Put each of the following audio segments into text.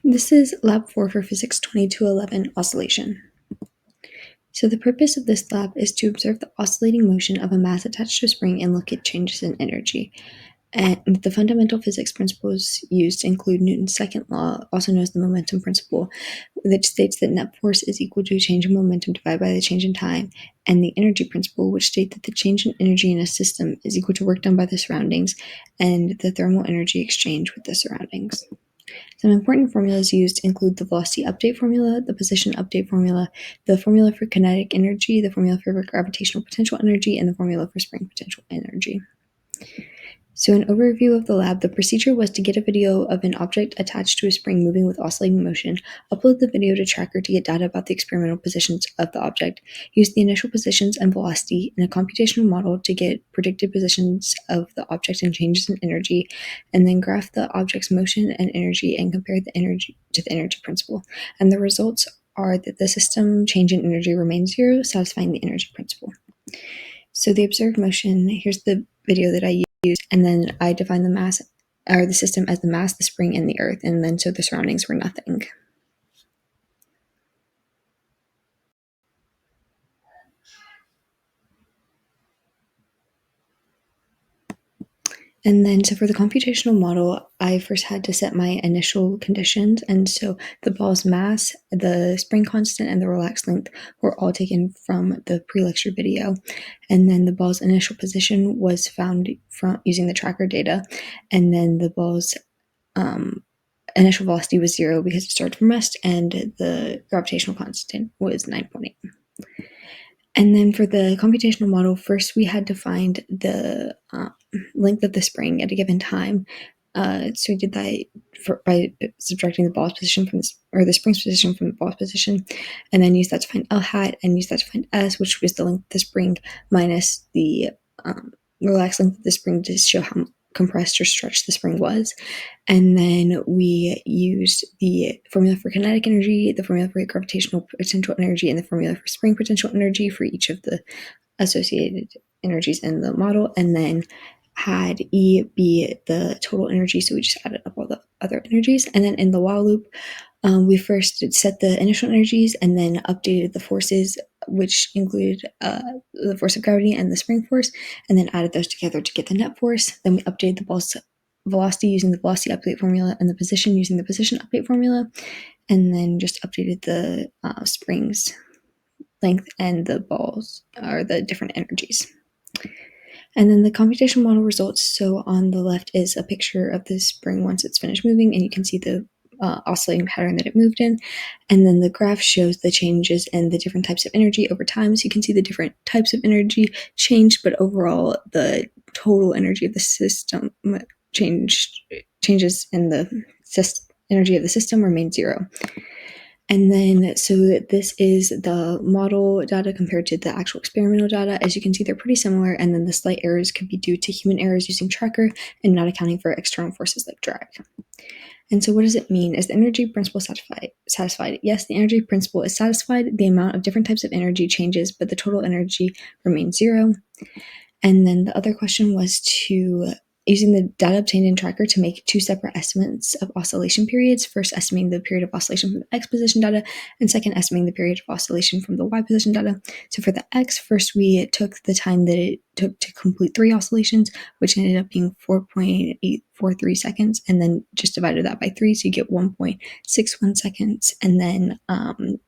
This is Lab 4 for Physics 2211 Oscillation. So the purpose of this lab is to observe the oscillating motion of a mass attached to a spring and look at changes in energy. And the fundamental physics principles used include Newton's second law, also known as the momentum principle, which states that net force is equal to a change in momentum divided by the change in time, and the energy principle, which states that the change in energy in a system is equal to work done by the surroundings and the thermal energy exchange with the surroundings. Some important formulas used include the velocity update formula, the position update formula, the formula for kinetic energy, the formula for gravitational potential energy, and the formula for spring potential energy. So an overview of the lab, the procedure was to get a video of an object attached to a spring moving with oscillating motion, upload the video to Tracker to get data about the experimental positions of the object, use the initial positions and velocity in a computational model to get predicted positions of the object and changes in energy, and then graph the object's motion and energy and compare the energy to the energy principle. And the results are that the system change in energy remains zero, satisfying the energy principle. So the observed motion, here's the video that I used, and then I define the mass or the system as the mass, the spring, and the earth, and then so the surroundings were nothing. And then, so for the computational model, I first had to set my initial conditions. And so the ball's mass, the spring constant, and the relaxed length were all taken from the pre-lecture video. And then the ball's initial position was found from using the tracker data. And then the ball's initial velocity was 0 because it started from rest, and the gravitational constant was 9.8. And then for the computational model, first we had to find the length of the spring at a given time. So we did that by subtracting the ball's position from the spring's position from the ball's position, and then use that to find L hat and use that to find S, which was the length of the spring minus the relaxed length of the spring to show how compressed or stretched the spring was. And then we used the formula for kinetic energy, the formula for gravitational potential energy, and the formula for spring potential energy for each of the associated energies in the model, and then had E be the total energy, so we just added up all the other energies. And then in the while loop, we first set the initial energies and then updated the forces, which included the force of gravity and the spring force, and then added those together to get the net force. Then we updated the ball's velocity using the velocity update formula and the position using the position update formula, and then just updated the spring's length and the balls, or the different energies. And then the computational model results. So on the left is a picture of the spring once it's finished moving, and you can see the oscillating pattern that it moved in. And then the graph shows the changes in the different types of energy over time. So you can see the different types of energy changed, but overall the total energy of the system changes in the energy of the system remained 0. And then, so this is the model data compared to the actual experimental data. As you can see, they're pretty similar, and then the slight errors could be due to human errors using Tracker and not accounting for external forces like drag. And so what does it mean? Is the energy principle satisfied? Yes, the energy principle is satisfied. The amount of different types of energy changes, but the total energy remains 0. And then the other question was to using the data obtained in Tracker to make 2 separate estimates of oscillation periods, first estimating the period of oscillation from the X position data, and second estimating the period of oscillation from the Y position data. So for the X, first we took the time that it took to complete 3 oscillations, which ended up being 4.843 seconds, and then just divided that by 3, so you get 1.61 seconds, and then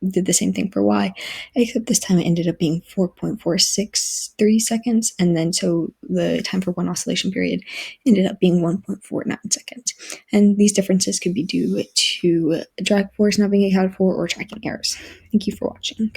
did the same thing for Y, except this time it ended up being 4.463 seconds, and then so the time for one oscillation period ended up being 1.49 seconds. And these differences could be due to drag force not being accounted for or tracking errors. Thank you for watching.